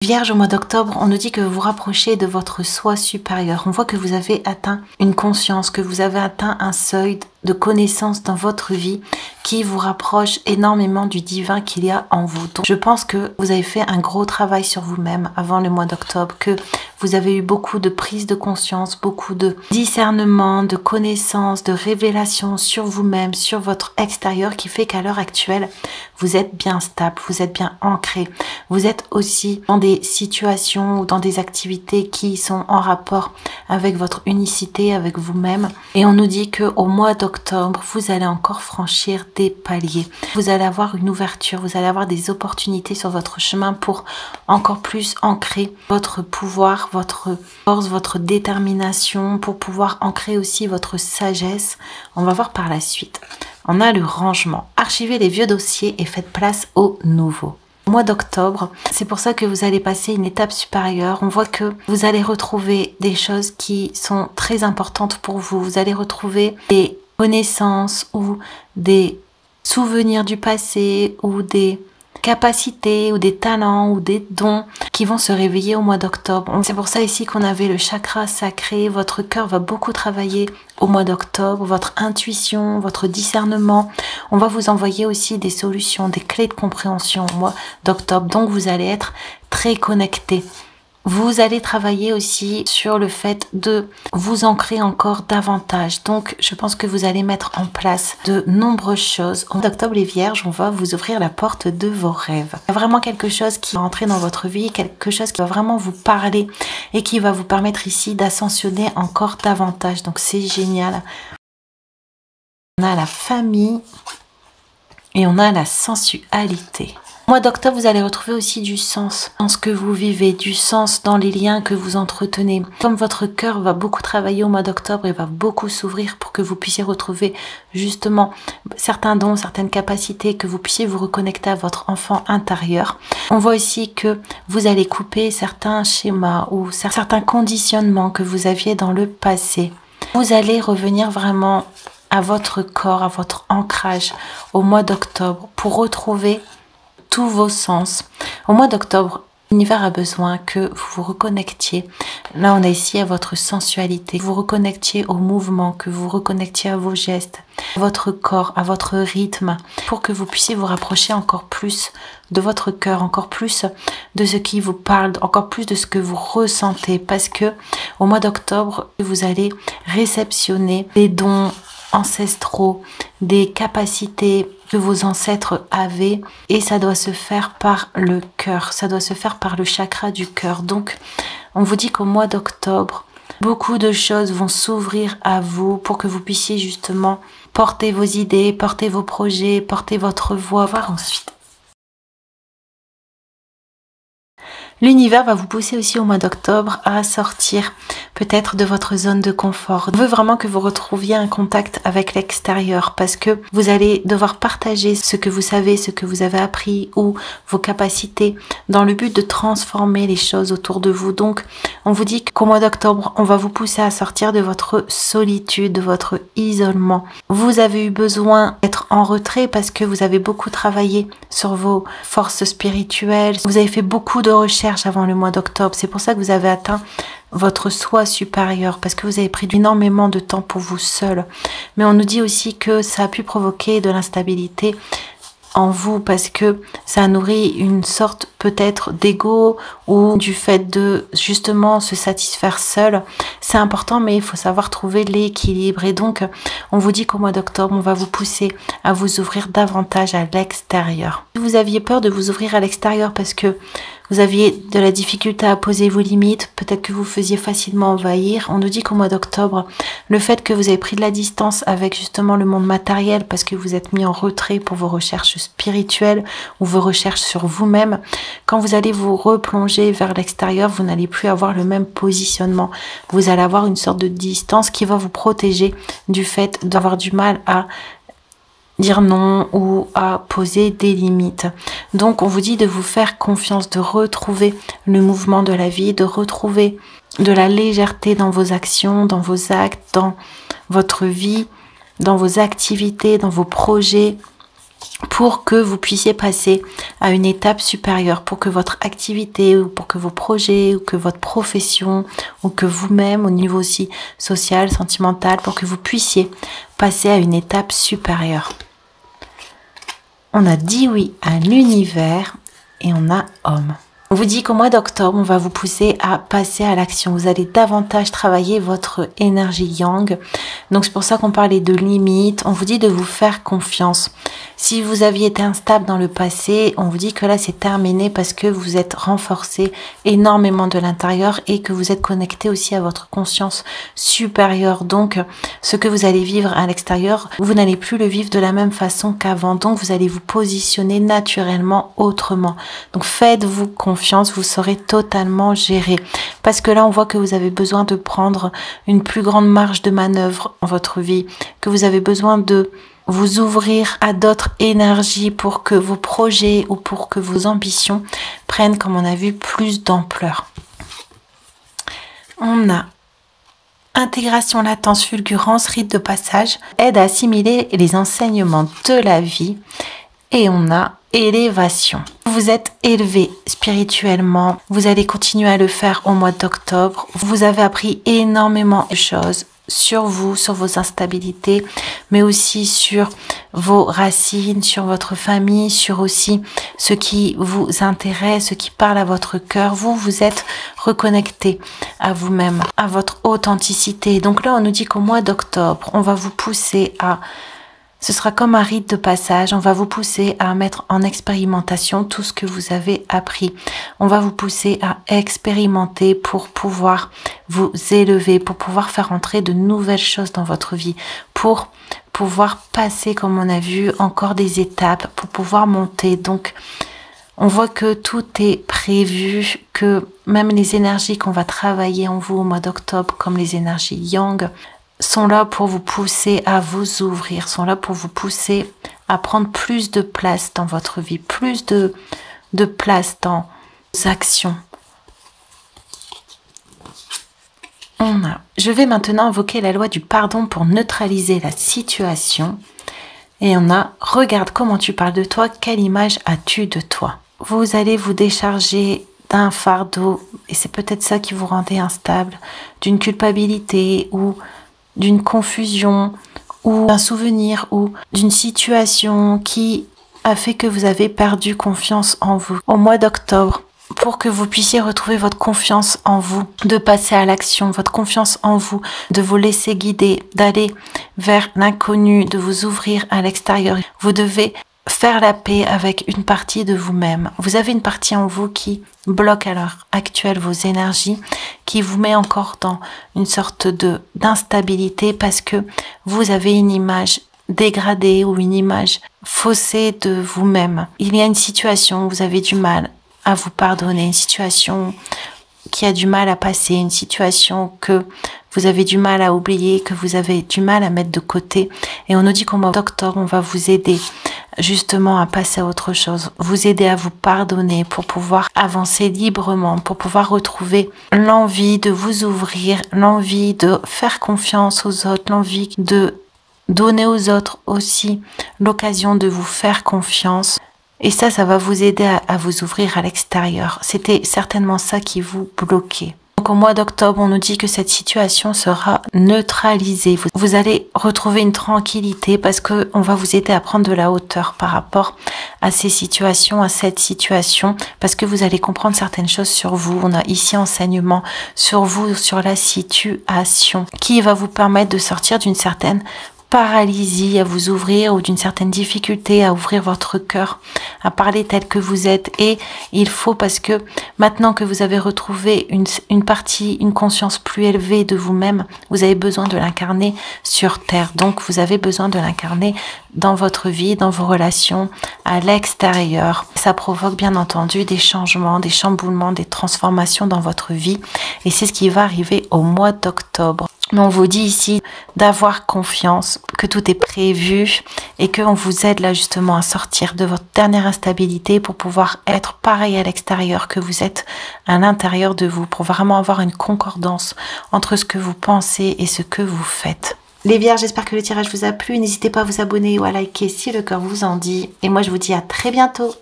Vierge, au mois d'octobre, on nous dit que vous vous rapprochez de votre soi supérieur. On voit que vous avez atteint une conscience, que vous avez atteint un seuil de connaissance dans votre vie qui vous rapproche énormément du divin qu'il y a en vous. Donc, je pense que vous avez fait un gros travail sur vous-même avant le mois d'octobre, que vous avez eu beaucoup de prise de conscience, beaucoup de discernement, de connaissances, de révélations sur vous-même, sur votre extérieur, qui fait qu'à l'heure actuelle, vous êtes bien stable, vous êtes bien ancré. Vous êtes aussi dans des situations ou dans des activités qui sont en rapport avec votre unicité, avec vous-même. Et on nous dit qu'au mois d'octobre, vous allez encore franchir des paliers. Vous allez avoir une ouverture, vous allez avoir des opportunités sur votre chemin pour encore plus ancrer votre pouvoir, votre force, votre détermination, pour pouvoir ancrer aussi votre sagesse. On va voir par la suite. On a le rangement. Archivez les vieux dossiers et faites place aux nouveaux. Mois d'octobre, c'est pour ça que vous allez passer une étape supérieure. On voit que vous allez retrouver des choses qui sont très importantes pour vous. Vous allez retrouver des connaissances ou des souvenirs du passé ou des capacités ou des talents ou des dons qui vont se réveiller au mois d'octobre. C'est pour ça ici qu'on avait le chakra sacré. Votre cœur va beaucoup travailler au mois d'octobre, votre intuition, votre discernement. On va vous envoyer aussi des solutions, des clés de compréhension au mois d'octobre. Donc vous allez être très connecté. Vous allez travailler aussi sur le fait de vous ancrer encore davantage. Donc, je pense que vous allez mettre en place de nombreuses choses. En octobre, les Vierges, on va vous ouvrir la porte de vos rêves. Il y a vraiment quelque chose qui va entrer dans votre vie, quelque chose qui va vraiment vous parler et qui va vous permettre ici d'ascensionner encore davantage. Donc, c'est génial. On a la famille et on a la sensualité. Au mois d'octobre, vous allez retrouver aussi du sens dans ce que vous vivez, du sens dans les liens que vous entretenez. Comme votre cœur va beaucoup travailler au mois d'octobre et va beaucoup s'ouvrir pour que vous puissiez retrouver justement certains dons, certaines capacités, que vous puissiez vous reconnecter à votre enfant intérieur. On voit aussi que vous allez couper certains schémas ou certains conditionnements que vous aviez dans le passé. Vous allez revenir vraiment à votre corps, à votre ancrage au mois d'octobre pour retrouver tous vos sens. Au mois d'octobre, l'univers a besoin que vous vous reconnectiez. Là, on est ici à votre sensualité. Vous reconnectiez au mouvement, que vous reconnectiez à vos gestes, à votre corps, à votre rythme, pour que vous puissiez vous rapprocher encore plus de votre cœur, encore plus de ce qui vous parle, encore plus de ce que vous ressentez. Parce que au mois d'octobre, vous allez réceptionner des dons ancestraux, des capacités que vos ancêtres avaient, et ça doit se faire par le cœur, ça doit se faire par le chakra du cœur. Donc on vous dit qu'au mois d'octobre, beaucoup de choses vont s'ouvrir à vous pour que vous puissiez justement porter vos idées, porter vos projets, porter votre voix. Voir ensuite. L'univers va vous pousser aussi au mois d'octobre à sortir peut-être de votre zone de confort. On veut vraiment que vous retrouviez un contact avec l'extérieur parce que vous allez devoir partager ce que vous savez, ce que vous avez appris ou vos capacités dans le but de transformer les choses autour de vous. Donc, on vous dit qu'au mois d'octobre, on va vous pousser à sortir de votre solitude, de votre isolement. Vous avez eu besoin d'être en retrait parce que vous avez beaucoup travaillé sur vos forces spirituelles. Vous avez fait beaucoup de recherches avant le mois d'octobre. C'est pour ça que vous avez atteint votre soi supérieur, parce que vous avez pris énormément de temps pour vous seul. Mais on nous dit aussi que ça a pu provoquer de l'instabilité en vous parce que ça nourrit une sorte peut-être d'ego ou du fait de justement se satisfaire seul. C'est important, mais il faut savoir trouver l'équilibre. Et donc, on vous dit qu'au mois d'octobre, on va vous pousser à vous ouvrir davantage à l'extérieur. Si vous aviez peur de vous ouvrir à l'extérieur parce que vous aviez de la difficulté à poser vos limites, peut-être que vous faisiez facilement envahir. On nous dit qu'au mois d'octobre, le fait que vous avez pris de la distance avec justement le monde matériel parce que vous êtes mis en retrait pour vos recherches spirituelles ou vos recherches sur vous-même, quand vous allez vous replonger vers l'extérieur, vous n'allez plus avoir le même positionnement. Vous allez avoir une sorte de distance qui va vous protéger du fait d'avoir du mal à dire non ou à poser des limites. Donc on vous dit de vous faire confiance, de retrouver le mouvement de la vie, de retrouver de la légèreté dans vos actions, dans vos actes, dans votre vie, dans vos activités, dans vos projets. pour que vous puissiez passer à une étape supérieure, pour que votre activité ou pour que vos projets ou que votre profession ou que vous-même au niveau aussi social, sentimental, pour que vous puissiez passer à une étape supérieure. On a dit oui à l'univers et on a homme. On vous dit qu'au mois d'octobre, on va vous pousser à passer à l'action. Vous allez davantage travailler votre énergie yang. Donc c'est pour ça qu'on parlait de limites. On vous dit de vous faire confiance. Si vous aviez été instable dans le passé, on vous dit que là c'est terminé parce que vous êtes renforcé énormément de l'intérieur et que vous êtes connecté aussi à votre conscience supérieure. Donc ce que vous allez vivre à l'extérieur, vous n'allez plus le vivre de la même façon qu'avant. Donc vous allez vous positionner naturellement autrement. Donc faites-vous confiance, vous saurez totalement gérer. Parce que là on voit que vous avez besoin de prendre une plus grande marge de manœuvre dans votre vie, que vous avez besoin de vous ouvrir à d'autres énergies pour que vos projets ou pour que vos ambitions prennent, comme on a vu, plus d'ampleur. On a intégration, latence, fulgurance, rite de passage, aide à assimiler les enseignements de la vie. Et on a élévation. Vous êtes élevé spirituellement, vous allez continuer à le faire au mois d'octobre. Vous avez appris énormément de choses sur vous, sur vos instabilités, mais aussi sur vos racines, sur votre famille, sur aussi ce qui vous intéresse, ce qui parle à votre cœur. Vous êtes reconnecté à vous-même, à votre authenticité. Donc là, on nous dit qu'au mois d'octobre, on va vous pousser à... Ce sera comme un rite de passage, on va vous pousser à mettre en expérimentation tout ce que vous avez appris. On va vous pousser à expérimenter pour pouvoir vous élever, pour pouvoir faire entrer de nouvelles choses dans votre vie, pour pouvoir passer, comme on a vu, encore des étapes, pour pouvoir monter. Donc, on voit que tout est prévu, que même les énergies qu'on va travailler en vous au mois d'octobre, comme les énergies yang, sont là pour vous pousser à vous ouvrir, sont là pour vous pousser à prendre plus de place dans votre vie, plus de place dans vos actions. Je vais maintenant invoquer la loi du pardon pour neutraliser la situation. Et on a, regarde comment tu parles de toi, quelle image as-tu de toi? Vous allez vous décharger d'un fardeau, et c'est peut-être ça qui vous rendait instable, d'une culpabilité ou d'une confusion ou d'un souvenir ou d'une situation qui a fait que vous avez perdu confiance en vous. Au mois d'octobre, pour que vous puissiez retrouver votre confiance en vous, de passer à l'action, votre confiance en vous, de vous laisser guider, d'aller vers l'inconnu, de vous ouvrir à l'extérieur, vous devez faire la paix avec une partie de vous-même. Vous avez une partie en vous qui bloque à l'heure actuelle vos énergies, qui vous met encore dans une sorte d'instabilité parce que vous avez une image dégradée ou une image faussée de vous-même. Il y a une situation où vous avez du mal à vous pardonner, une situation qui a du mal à passer, une situation que vous avez du mal à oublier, que vous avez du mal à mettre de côté. Et on nous dit qu'au mois d'octobre, on va vous aider justement à passer à autre chose, vous aider à vous pardonner pour pouvoir avancer librement, pour pouvoir retrouver l'envie de vous ouvrir, l'envie de faire confiance aux autres, l'envie de donner aux autres aussi l'occasion de vous faire confiance. Et ça va vous aider à vous ouvrir à l'extérieur. C'était certainement ça qui vous bloquait. Donc au mois d'octobre, on nous dit que cette situation sera neutralisée. Vous allez retrouver une tranquillité parce que on va vous aider à prendre de la hauteur par rapport à ces situations, à cette situation, parce que vous allez comprendre certaines choses sur vous. On a ici enseignement sur vous, sur la situation, qui va vous permettre de sortir d'une certaine paralysie, à vous ouvrir ou d'une certaine difficulté à ouvrir votre cœur, à parler tel que vous êtes. Et il faut, parce que maintenant que vous avez retrouvé une partie, une conscience plus élevée de vous-même, vous avez besoin de l'incarner sur terre. Donc vous avez besoin de l'incarner dans votre vie, dans vos relations, à l'extérieur. Ça provoque bien entendu des changements, des chamboulements, des transformations dans votre vie. Et c'est ce qui va arriver au mois d'octobre. Mais on vous dit ici d'avoir confiance, que tout est prévu et qu'on vous aide là justement à sortir de votre dernière instabilité pour pouvoir être pareil à l'extérieur que vous êtes à l'intérieur de vous, pour vraiment avoir une concordance entre ce que vous pensez et ce que vous faites. Les Vierges, j'espère que le tirage vous a plu. N'hésitez pas à vous abonner ou à liker si le cœur vous en dit. Et moi, je vous dis à très bientôt.